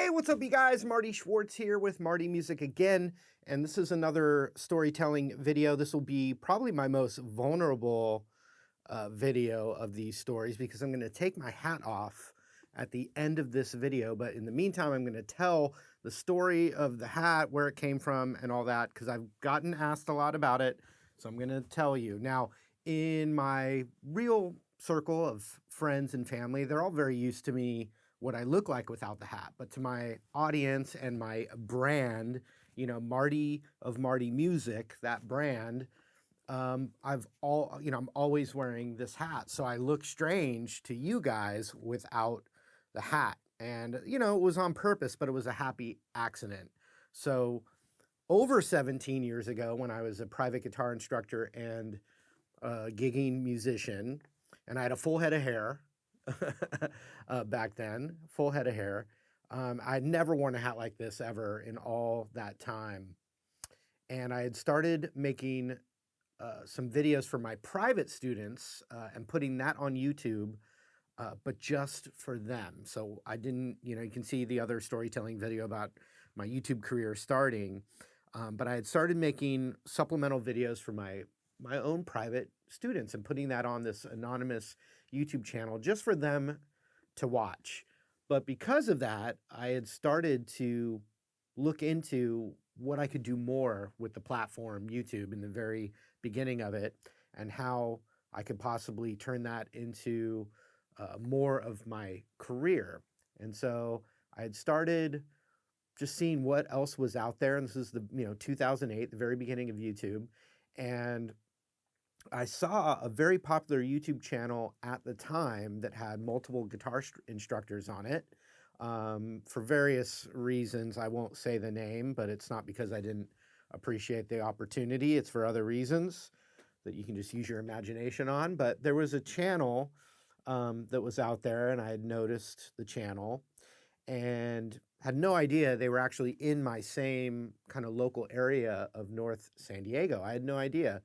Hey, what's up, you guys? Marty Schwartz here with Marty Music again, and this is another storytelling video. This will be probably my most vulnerable video of these stories because I'm going to take my hat off at the end of this video, but in the meantime, I'm going to tell the story of the hat, where it came from, and all that, because I've gotten asked a lot about it, so I'm going to tell you. Now, in my real circle of friends and family, they're all very used to me what I look like without the hat. But to my audience and my brand, Marty of Marty Music, that brand, I'm always wearing this hat. So I look strange to you guys without the hat. And, it was on purpose, but it was a happy accident. So over 17 years ago, when I was a private guitar instructor and a gigging musician, and I had a full head of hair, back then, full head of hair. I'd never worn a hat like this ever in all that time. And I had started making some videos for my private students and putting that on YouTube, but just for them. So I didn't, you can see the other storytelling video about my YouTube career starting. But I had started making supplemental videos for my own private students and putting that on this anonymous YouTube channel just for them to watch. But because of that, I had started to look into what I could do more with the platform YouTube in the very beginning of it, and how I could possibly turn that into more of my career. And so I had started just seeing what else was out there. And this is the 2008, the very beginning of YouTube. And I saw a very popular YouTube channel at the time that had multiple guitar instructors on it. For various reasons, I won't say the name, but it's not because I didn't appreciate the opportunity. It's for other reasons that you can just use your imagination on. But there was a channel that was out there, and I had noticed the channel and had no idea they were actually in my same kind of local area of North San Diego. I had no idea.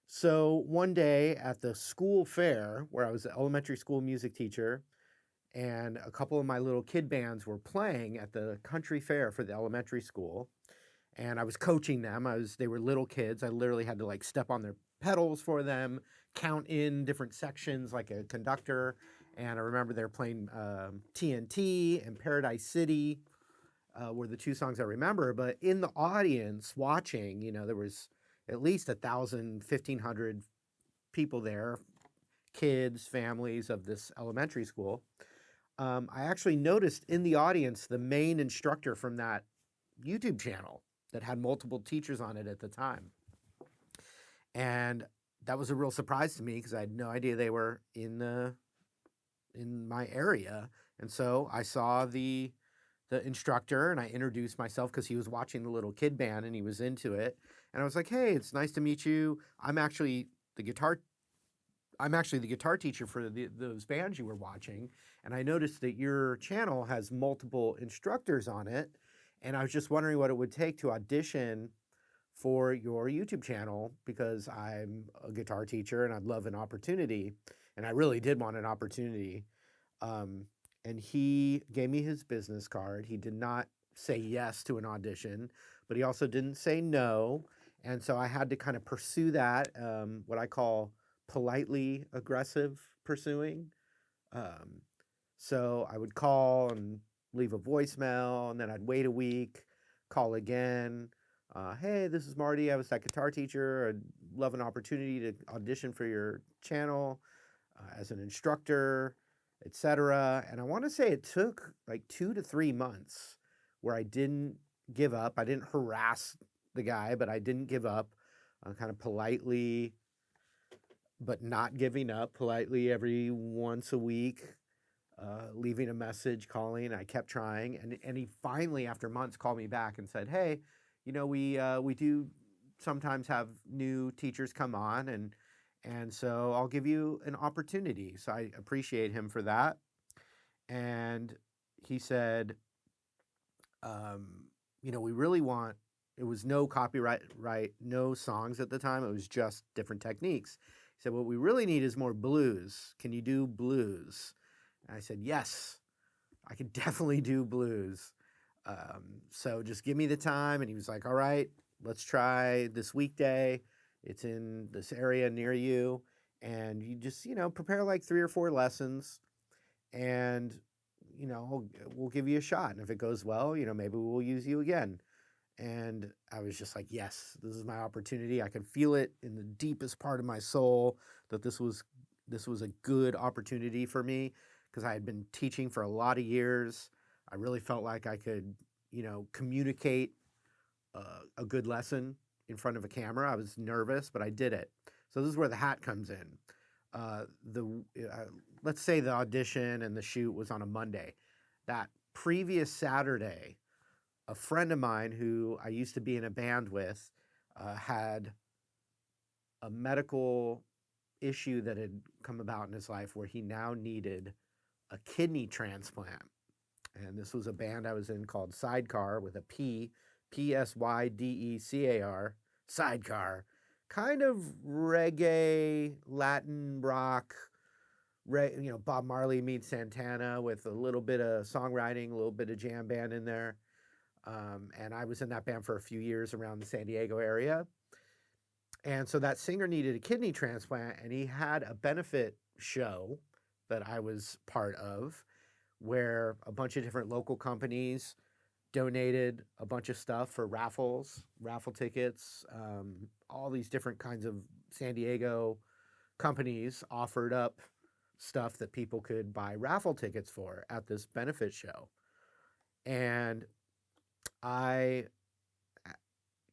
So one day at the school fair, where I was an elementary school music teacher, and a couple of my little kid bands were playing at the country fair for the elementary school, and I was coaching them. They were little kids. I literally had to step on their pedals for them, count in different sections like a conductor. And I remember they were playing TNT and Paradise City were the two songs I remember. But in the audience watching, there was at least 1,000, 1,500 people there, kids, families of this elementary school. I actually noticed in the audience the main instructor from that YouTube channel that had multiple teachers on it at the time. And that was a real surprise to me because I had no idea they were in my area. And so I saw the instructor and I introduced myself because he was watching the little kid band and he was into it. And I was like, "Hey, it's nice to meet you. I'm actually the guitar teacher for those bands you were watching. And I noticed that your channel has multiple instructors on it. And I was just wondering what it would take to audition for your YouTube channel because I'm a guitar teacher and I'd love an opportunity." And I really did want an opportunity. And he gave me his business card. He did not say yes to an audition, but he also didn't say no. And so I had to kind of pursue that, what I call politely aggressive pursuing. So I would call and leave a voicemail, and then I'd wait a week, call again. "Hey, this is Marty. I was that guitar teacher. I'd love an opportunity to audition for your channel as an instructor, etc." And I want to say it took like 2 to 3 months where I didn't give up. I didn't harass the guy, but I didn't give up. Kind of politely, but not giving up, politely every once a week, leaving a message, calling. I kept trying. And he finally, after months, called me back and said, "Hey, we do sometimes have new teachers come on, and so I'll give you an opportunity." So I appreciate him for that. And he said, "We really want." It was no copyright, no songs at the time. It was just different techniques. He said, "What we really need is more blues. Can you do blues?" And I said, "Yes, I could definitely do blues. So just give me the time. And he was like, all right, let's try this weekday. It's in this area near you. And you just, prepare like 3 or 4 lessons and, we'll give you a shot. And if it goes well, maybe we'll use you again. And I was just like, yes, this is my opportunity. I could feel it in the deepest part of my soul that this was a good opportunity for me because I had been teaching for a lot of years. I really felt like I could, communicate a good lesson in front of a camera. I was nervous, but I did it. So this is where the hat comes in. The Let's say the audition and the shoot was on a Monday. That previous Saturday, a friend of mine who I used to be in a band with had a medical issue that had come about in his life where he now needed a kidney transplant. And this was a band I was in called Sidecar with a P, Psydecar, Sidecar. Kind of reggae, Latin rock, Bob Marley meets Santana with a little bit of songwriting, a little bit of jam band in there. And I was in that band for a few years around the San Diego area. And so that singer needed a kidney transplant, and he had a benefit show that I was part of where a bunch of different local companies donated a bunch of stuff for raffle tickets. All these different kinds of San Diego companies offered up stuff that people could buy raffle tickets for at this benefit show. And I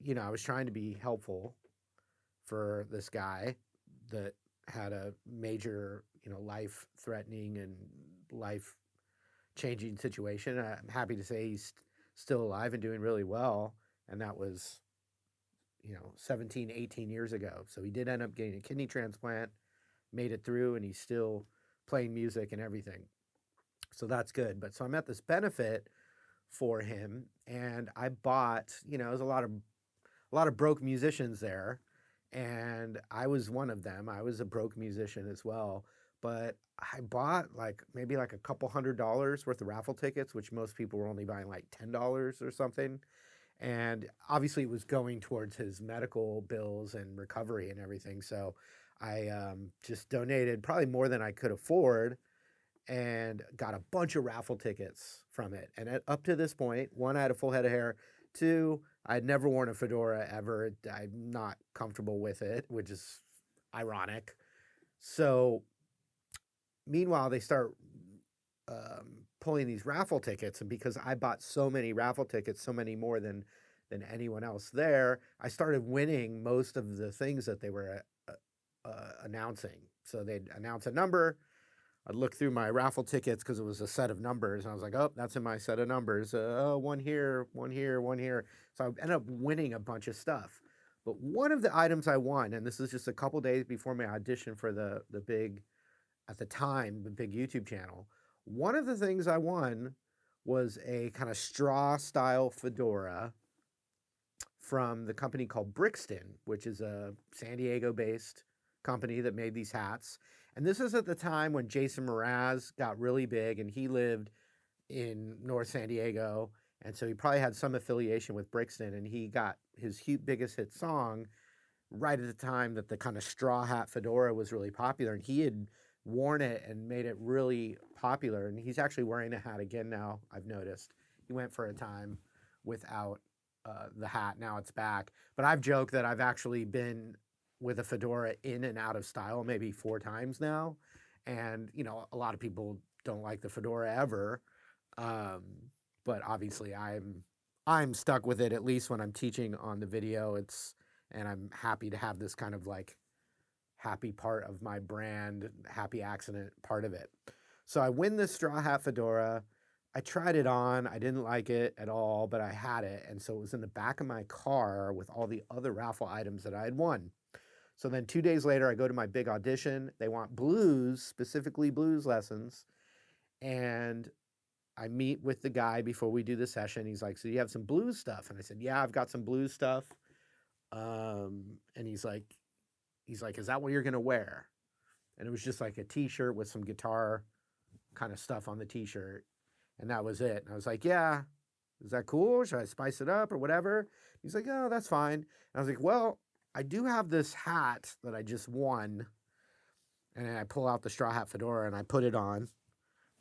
was trying to be helpful for this guy that had a major, life-threatening and life-changing situation. I'm happy to say he's still alive and doing really well. And that was, 17, 18 years ago. So he did end up getting a kidney transplant, made it through, and he's still playing music and everything. So that's good. But so I'm at this benefit for him, and I bought, there's a lot of broke musicians there, and I was one of them. I was a broke musician as well, but I bought maybe a couple $100 worth of raffle tickets, which most people were only buying like $10 or something. And obviously it was going towards his medical bills and recovery and everything. So I just donated probably more than I could afford and got a bunch of raffle tickets from it. And up to this point, 1, I had a full head of hair. 2, I'd never worn a fedora ever. I'm not comfortable with it, which is ironic. So meanwhile, they start pulling these raffle tickets. And because I bought so many raffle tickets, so many more than anyone else there, I started winning most of the things that they were announcing. So they'd announce a number. I'd look through my raffle tickets because it was a set of numbers. And I was like, oh, that's in my set of numbers. One here, one here, one here. So I ended up winning a bunch of stuff. But one of the items I won, and this is just a couple days before my audition for the big, at the time, the big YouTube channel, one of the things I won was a kind of straw-style fedora from the company called Brixton, which is a San Diego-based company that made these hats. And this is at the time when Jason Mraz got really big, and he lived in North San Diego. And so he probably had some affiliation with Brixton, and he got his biggest hit song right at the time that the kind of straw hat fedora was really popular. And he had worn it and made it really popular. And he's actually wearing a hat again now, I've noticed. He went for a time without the hat. Now it's back. But I've joked that I've actually been with a fedora in and out of style maybe 4 times now. And, a lot of people don't like the fedora ever. But obviously I'm stuck with it, at least when I'm teaching on the video. And I'm happy to have this kind of happy part of my brand, happy accident part of it. So I win this straw hat fedora. I tried it on. I didn't like it at all, but I had it. And so it was in the back of my car with all the other raffle items that I had won. So then 2 days later, I go to my big audition. They want blues, specifically blues lessons. And I meet with the guy before we do the session. He's like, so you have some blues stuff? And I said, yeah, I've got some blues stuff. And he's like, is that what you're going to wear? And it was just like a t-shirt with some guitar kind of stuff on the t-shirt. And that was it. And I was like, yeah, is that cool? Should I spice it up or whatever? He's like, oh, that's fine. And I was like, well, I do have this hat that I just won. And I pull out the straw hat fedora and I put it on.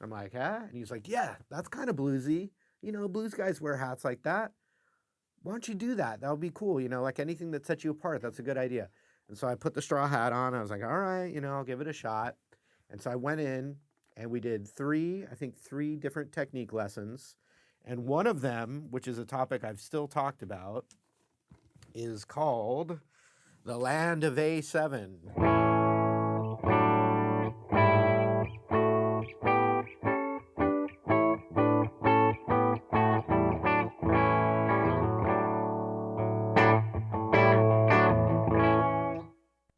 I'm like, huh? And he's like, yeah, that's kind of bluesy. You know, blues guys wear hats like that. Why don't you do that? That would be cool. You know, like anything that sets you apart. That's a good idea. And so I put the straw hat on. I was like, all right, you know, I'll give it a shot. And so I went in and we did three different technique lessons. And one of them, which is a topic I've still talked about, is called The Land of A7.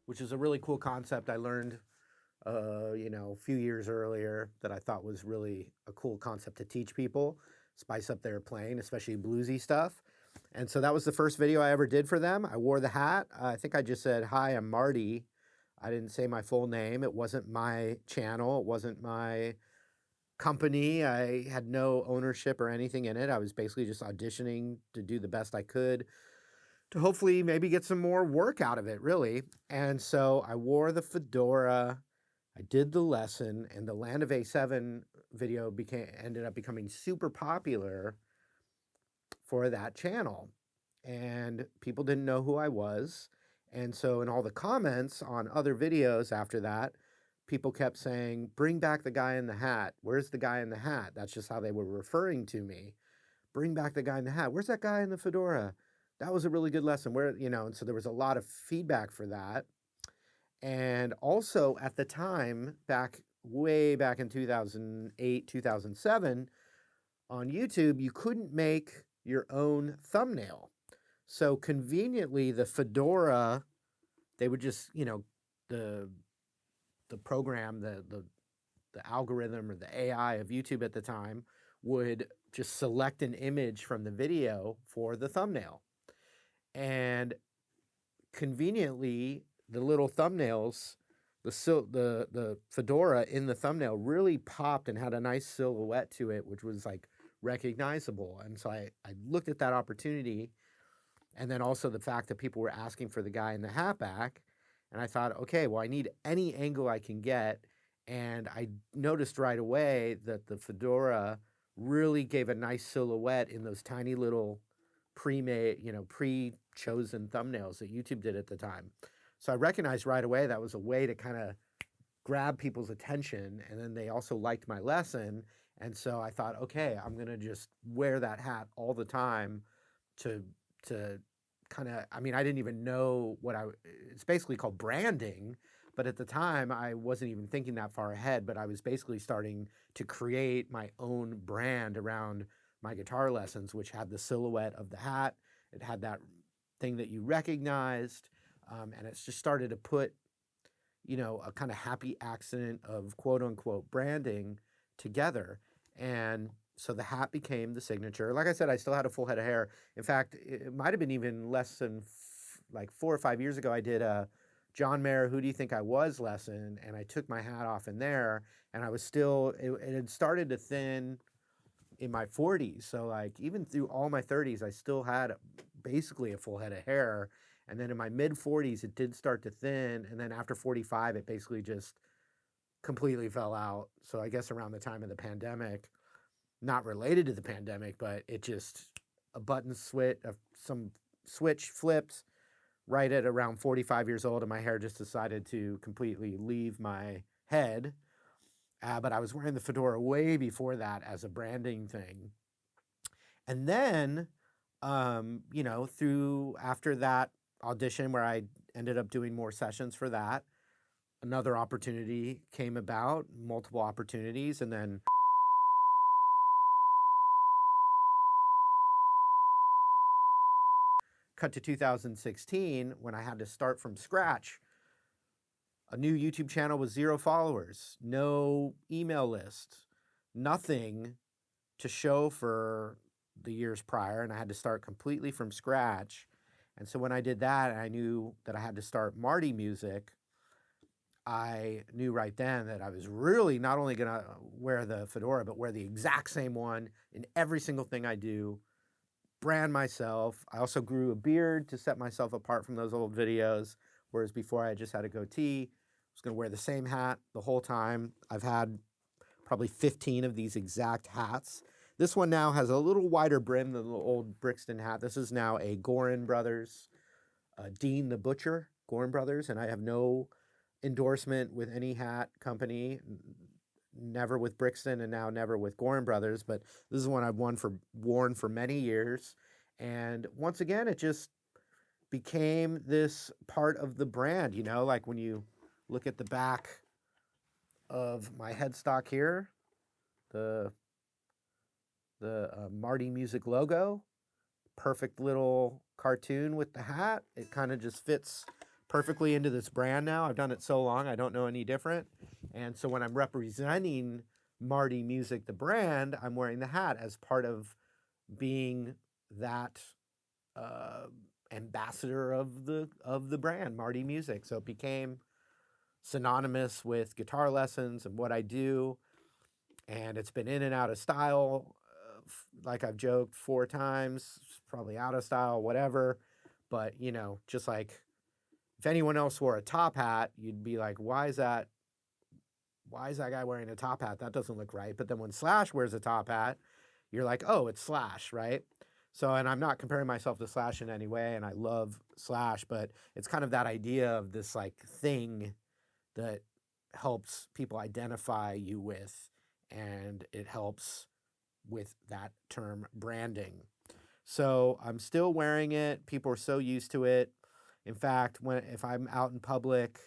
Which is a really cool concept I learned, you know, a few years earlier that I thought was really a cool concept to teach people, spice up their playing, especially bluesy stuff. And so that was the first video I ever did for them. I wore the hat. I think I just said, hi, I'm Marty. I didn't say my full name. It wasn't my channel. It wasn't my company. I had no ownership or anything in it. I was basically just auditioning to do the best I could to hopefully maybe get some more work out of it, really. And so I wore the fedora, I did the lesson, and the Land of A7 video ended up becoming super popular for that channel. And people didn't know who I was. And so in all the comments on other videos after that, people kept saying, bring back the guy in the hat. Where's the guy in the hat? That's just how they were referring to me. Bring back the guy in the hat. Where's that guy in the fedora? That was a really good lesson. Where, you know, and so there was a lot of feedback for that. And also at the time, way back in 2008, 2007, on YouTube, you couldn't make your own thumbnail. So conveniently, the fedora, they would just, you know, the program, the algorithm or the AI of YouTube at the time would just select an image from the video for the thumbnail. And conveniently, the little thumbnails, the fedora in the thumbnail really popped and had a nice silhouette to it, which was like recognizable. And so I looked at that opportunity, and then also the fact that people were asking for the guy in the hat back. And I thought, okay, well, I need any angle I can get. And I noticed right away that the fedora really gave a nice silhouette in those tiny little pre-made, you know, pre-chosen thumbnails that YouTube did at the time. So I recognized right away that was a way to kind of grab people's attention. And then they also liked my lesson. And so I thought, okay, I'm going to just wear that hat all the time to kind of, I mean, I didn't even know it's basically called branding. But at the time, I wasn't even thinking that far ahead, but I was basically starting to create my own brand around my guitar lessons, which had the silhouette of the hat. It had that thing that you recognized. And it's just started to put, you know, a kind of happy accident of quote unquote branding together. And so the hat became the signature. Like I said, I still had a full head of hair. In fact, it might have been even less than like 4 or 5 years ago, I did a John Mayer, Who Do You Think I Was lesson, and I took my hat off in there, and I was still, it had started to thin in my 40s. So like even through all my 30s, I still had basically a full head of hair. And then in my mid 40s, it did start to thin. And then after 45, it basically just completely fell out. So I guess around the time of the pandemic, not related to the pandemic, but it just, a button switch, some switch flipped right at around 45 years old, and my hair just decided to completely leave my head. But I was wearing the fedora way before that as a branding thing. And then, you know, after that audition where I ended up doing more sessions for that, another opportunity came about, multiple opportunities, and then cut to 2016 when I had to start from scratch. A new YouTube channel with 0 followers, no email list, nothing to show for the years prior, and I had to start completely from scratch. And so when I did that, I knew that I had to start Marty Music. I knew right then that I was really not only going to wear the fedora, but wear the exact same one in every single thing I do, brand myself. I also grew a beard to set myself apart from those old videos, whereas before I just had a goatee. I was going to wear the same hat the whole time. I've had probably 15 of these exact hats. This one now has a little wider brim than the old Brixton hat. This is now a Gorin Brothers, Dean the Butcher, Gorin Brothers, and I have no endorsement with any hat company, never with Brixton and now never with Gorin Brothers, but this is one I've worn for many years. And once again, it just became this part of the brand, like when you look at the back of my headstock here, the Marty Music logo, perfect little cartoon with the hat. It kind of just fits perfectly into this brand now. I've done it so long, I don't know any different. And so when I'm representing Marty Music, the brand, I'm wearing the hat as part of being that ambassador of the brand, Marty Music. So it became synonymous with guitar lessons and what I do. And it's been in and out of style, like I've joked 4 times, probably out of style, whatever. But, just like if anyone else wore a top hat, you'd be like, why is that guy wearing a top hat? That doesn't look right. But then when Slash wears a top hat, you're like, oh, it's Slash, right? So, and I'm not comparing myself to Slash in any way, and I love Slash, but it's kind of that idea of this like thing that helps people identify you with, and it helps with that term branding. So I'm still wearing it. People are so used to it. In fact, if I'm out in public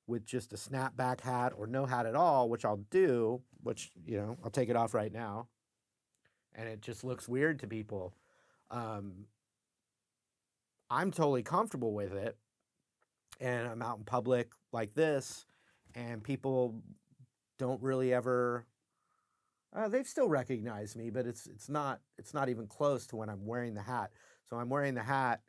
with just a snapback hat or no hat at all, which I'll do, I'll take it off right now, and it just looks weird to people. I'm totally comfortable with it, and I'm out in public like this, and people don't really ever. They've still recognized me, but it's not even close to when I'm wearing the hat. So I'm wearing the hat.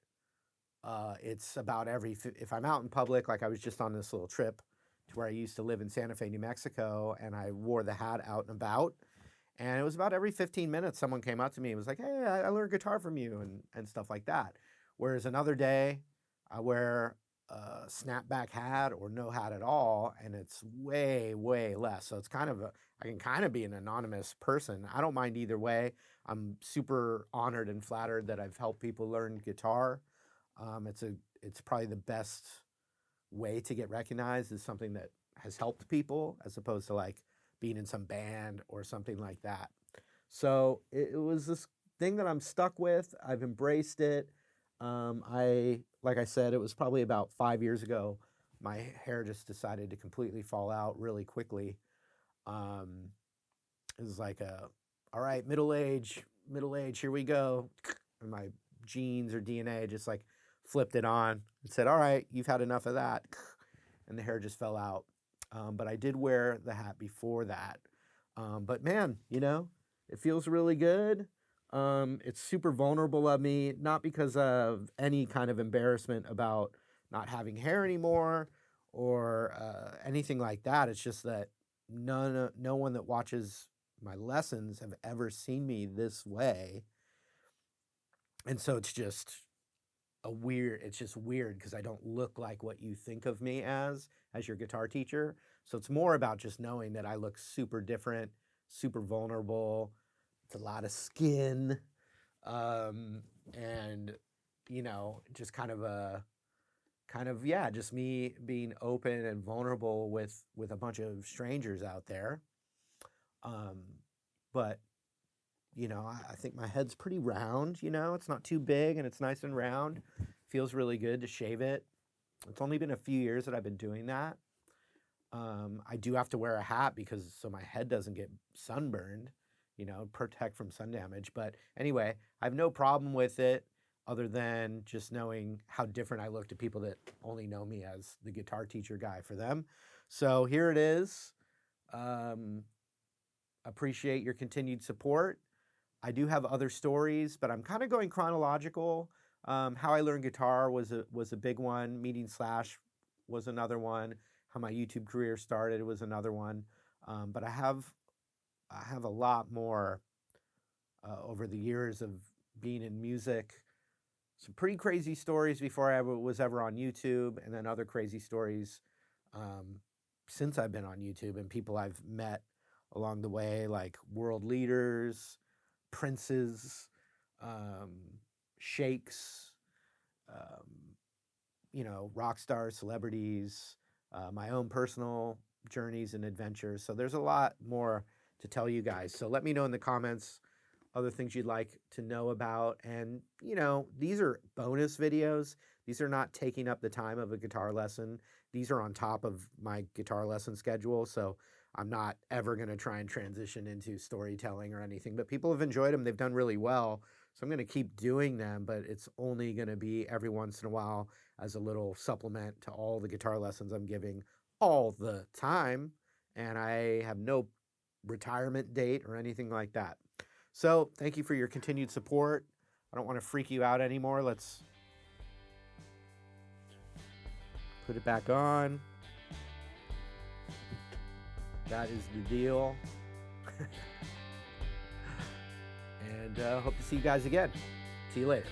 It's about if I'm out in public, like I was just on this little trip to where I used to live in Santa Fe, New Mexico, and I wore the hat out and about. And it was about every 15 minutes someone came up to me and was like, hey, I learned guitar from you and stuff like that. Whereas another day, I wear a snapback hat or no hat at all, and it's way, way less. So it's I can kind of be an anonymous person. I don't mind either way. I'm super honored and flattered that I've helped people learn guitar. It's probably the best way to get recognized is something that has helped people as opposed to like being in some band or something like that. So it was this thing that I'm stuck with. I've embraced it. Like I said, it was probably about 5 years ago. My hair just decided to completely fall out really quickly. It was like all right, middle age, here we go. And my genes or DNA just like flipped it on and said, all right, you've had enough of that. And the hair just fell out. But I did wear the hat before that. But man, it feels really good. It's super vulnerable of me, not because of any kind of embarrassment about not having hair anymore or anything like that. It's just that no one that watches my lessons have ever seen me this way. And so it's just weird because I don't look like what you think of me as your guitar teacher. So it's more about just knowing that I look super different, super vulnerable. It's a lot of skin. And just just me being open and vulnerable with a bunch of strangers out there. But I think my head's pretty round, it's not too big and it's nice and round. Feels really good to shave it. It's only been a few years that I've been doing that. I do have to wear a hat so my head doesn't get sunburned, protect from sun damage. But anyway, I have no problem with it other than just knowing how different I look to people that only know me as the guitar teacher guy for them. So here it is. Appreciate your continued support. I do have other stories, but I'm kind of going chronological. How I learned guitar was a big one. Meeting Slash was another one. how my YouTube career started was another one. But I have a lot more over the years of being in music. Some pretty crazy stories before I was ever on YouTube, and then other crazy stories since I've been on YouTube, and people I've met along the way, like world leaders, princes, sheikhs, rock stars, celebrities, my own personal journeys and adventures. So there's a lot more to tell you guys. So let me know in the comments other things you'd like to know about. And, these are bonus videos. These are not taking up the time of a guitar lesson. These are on top of my guitar lesson schedule. So I'm not ever going to try and transition into storytelling or anything, but people have enjoyed them. They've done really well. So I'm going to keep doing them, but it's only going to be every once in a while as a little supplement to all the guitar lessons I'm giving all the time. And I have no retirement date or anything like that. So thank you for your continued support. I don't want to freak you out anymore. Let's put it back on. That is the deal. And hope to see you guys again. See you later.